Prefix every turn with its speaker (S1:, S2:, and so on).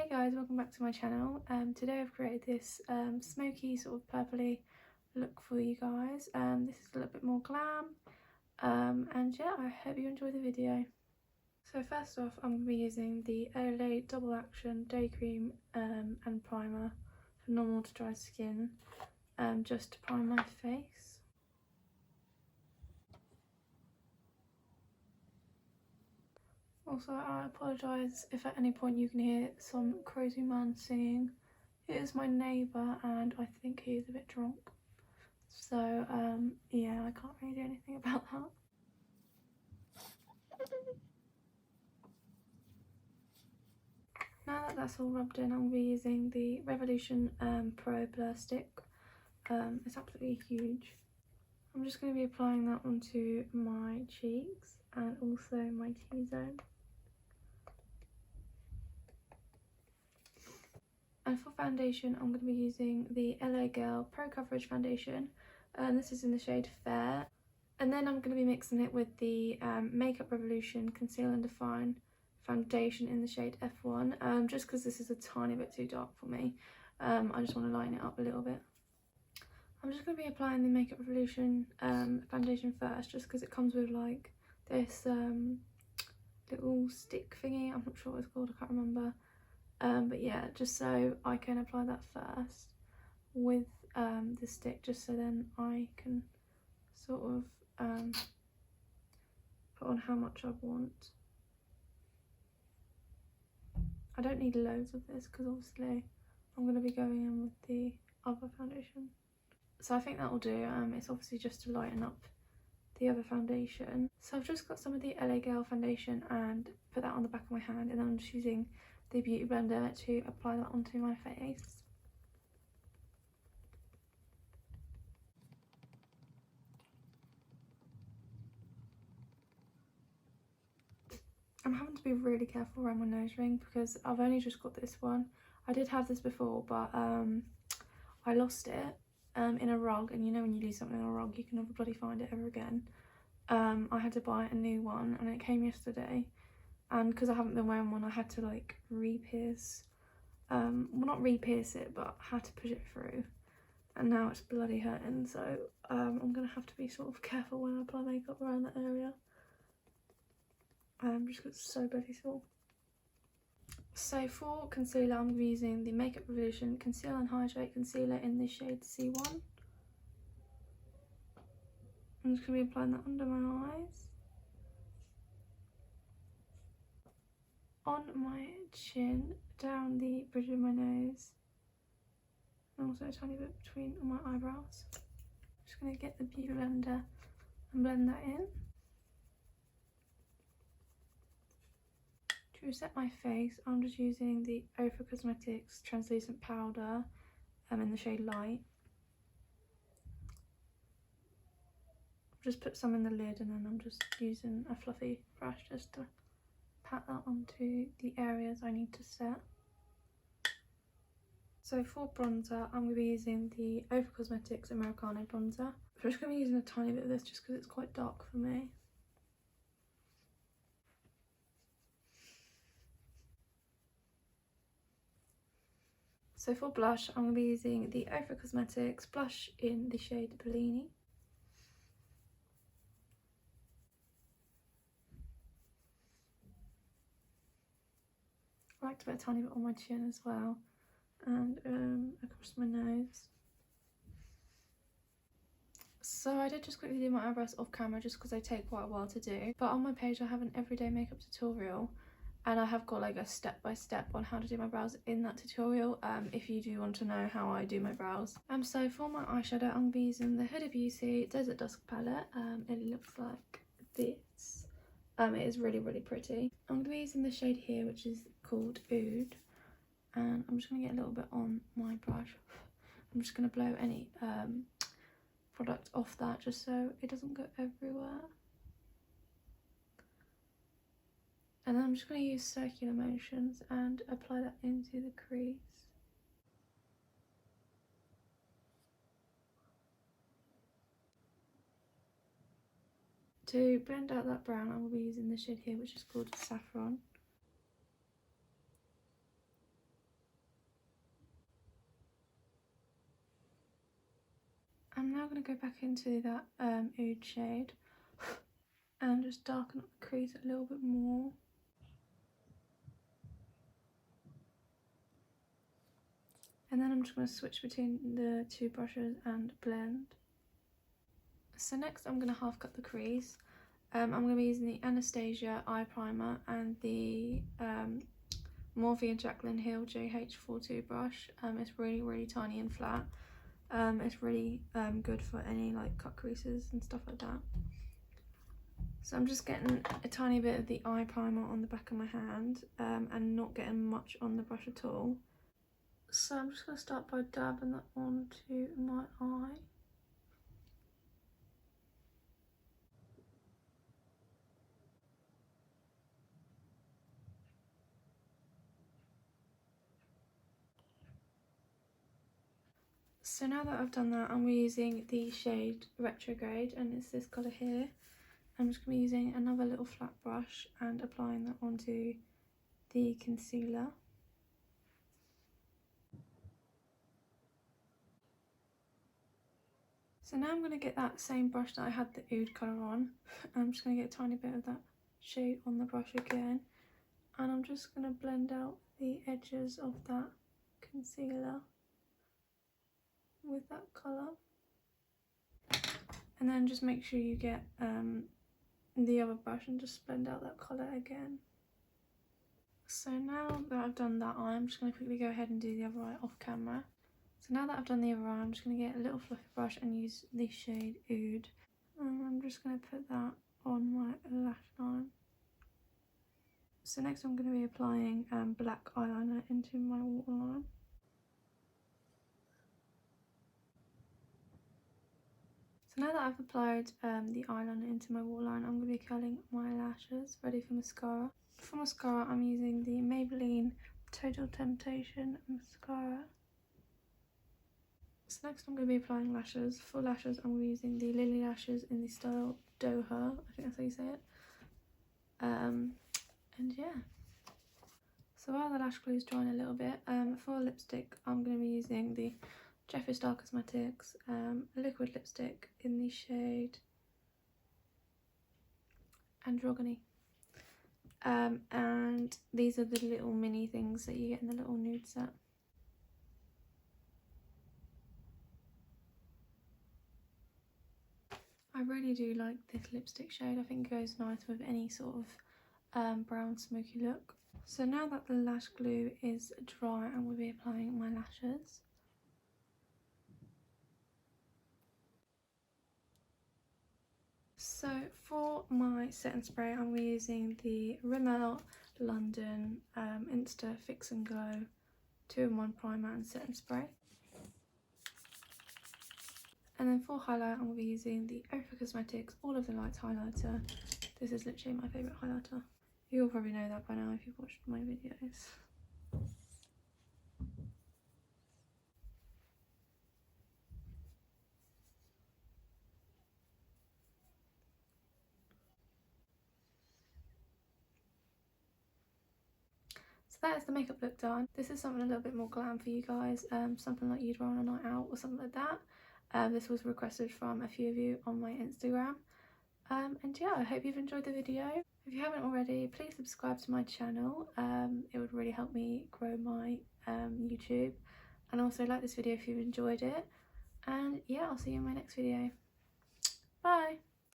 S1: guys, welcome back to my channel. Today I've created this smoky sort of purpley look for you guys. This is a little bit more glam, and yeah, I hope you enjoy the video. So first off, I'm going to be using the LA Double Action Day Cream and Primer for normal to dry skin, just to prime my face. Also, I apologise if at any point you can hear some crazy man singing. It is my neighbour and I think he is a bit drunk. So, yeah, I can't really do anything about that. Now that that's all rubbed in, I'm going to be using the Revolution Pro Blur Stick. It's absolutely huge. I'm just going to be applying that onto my cheeks and also my T-zone. And for foundation, I'm going to be using the LA Girl Pro Coverage Foundation. This is in the shade Fair. And then I'm going to be mixing it with the Makeup Revolution Conceal and Define Foundation in the shade F1. Just because this is a tiny bit too dark for me. I just want to lighten it up a little bit. I'm just going to be applying the Makeup Revolution foundation first, just because it comes with like this little stick thingy. I'm not sure what it's called, I can't remember. But yeah, just so I can apply that first with the stick, just so then I can sort of put on how much I want. I don't need loads of this because obviously I'm going to be going in with the other foundation. So I think that will do. It's obviously just to lighten up the other foundation. So I've just got some of the LA Girl foundation and put that on the back of my hand, and then I'm just using the Beauty Blender to apply that onto my face. I'm having to be really careful around my nose ring because I've only just got this one. I did have this before, but I lost it in a rug, and you know when you lose something in a rug you can never bloody find it ever again. I had to buy a new one and it came yesterday, and because I haven't been wearing one I had to like re-pierce, well not re-pierce it but had to push it through, and now it's bloody hurting, so I'm gonna have to be sort of careful when I apply makeup around that area. Just because it's so bloody sore. So for concealer, I'm going to be using the Makeup Revolution Conceal and Hydrate Concealer in the shade C1. I'm just going to be applying that under my eyes, on my chin, down the bridge of my nose, and also a tiny bit between my eyebrows. Just going to get the Beauty Blender and blend that in. To set my face, I'm just using the Ofra Cosmetics Translucent Powder in the shade Light. I've just put some in the lid, and then I'm just using a fluffy brush just to pat that onto the areas I need to set. So for bronzer, I'm going to be using the Ofra Cosmetics Americano bronzer. I'm just going to be using a tiny bit of this just because it's quite dark for me. So for blush, I'm going to be using the Ofra Cosmetics blush in the shade Bellini. I like to put a tiny bit on my chin as well, and across my nose. So I did just quickly do my eyebrows off camera just because they take quite a while to do. But on my page I have an everyday makeup tutorial, and I have got like a step-by-step on how to do my brows in that tutorial, if you do want to know how I do my brows. So for my eyeshadow, I'm going to be using the Huda Beauty Desert Dusk palette. It looks like this. It is really, really pretty. I'm going to be using the shade here, which is called Oud, and I'm just going to get a little bit on my brush. I'm just going to blow any product off that just so it doesn't go everywhere. And then I'm just going to use circular motions and apply that into the crease. To blend out that brown, I will be using the shade here, which is called Saffron. going to go back into that oud shade and just darken up the crease a little bit more. And then I'm just going to switch between the two brushes and blend. So next I'm going to half cut the crease. I'm going to be using the Anastasia eye primer and the Morphe and Jaclyn Hill JH42 brush. It's really tiny and flat. It's really good for any like cut creases and stuff like that. So I'm just getting a tiny bit of the eye primer on the back of my hand and not getting much on the brush at all. So I'm just going to start by dabbing that onto my eye. So now that I've done that, I'm using the shade Retrograde, and it's this colour here. I'm just going to be using another little flat brush and applying that onto the concealer. So now I'm going to get that same brush that I had the oud colour on. I'm just going to get a tiny bit of that shade on the brush again. And I'm just going to blend out the edges of that concealer with that colour. And then just make sure you get the other brush and just blend out that colour again. So now that I've done that eye, I'm just going to quickly go ahead and do the other eye off camera. So now that I've done the other eye, I'm just going to get a little fluffy brush and use the shade Oud. And I'm just going to put that on my lash line. So next I'm going to be applying black eyeliner into my waterline. So now that I've applied the eyeliner into my waterline, I'm going to be curling my lashes, ready for mascara. For mascara, I'm using the Maybelline Total Temptation mascara. So next I'm going to be applying lashes. For lashes, I'm using the Lily lashes in the style Doha, I think that's how you say it. And yeah. So while the lash glue is drying a little bit, for lipstick, I'm going to be using the Jeffree Star Cosmetics liquid lipstick in the shade Androgyny. And these are the little mini things that you get in the little nude set. I really do like this lipstick shade. I think it goes nice with any sort of brown smoky look. So now that the lash glue is dry, I'm going to be applying my lashes. So for my setting spray, I'm using the Rimmel London Insta Fix and Glow 2-in-1 primer and setting spray. And then for highlight, I'm going to be using the Ofra Cosmetics All of the Lights highlighter. This is literally my favourite highlighter. You'll probably know that by now if you've watched my videos. So that is the makeup look done. This is something a little bit more glam for you guys, something like you'd wear on a night out or something like that. This was requested from a few of you on my Instagram. And yeah, I hope you've enjoyed the video. If you haven't already, please subscribe to my channel. It would really help me grow my YouTube. And also like this video if you've enjoyed it. And yeah, I'll see you in my next video. Bye!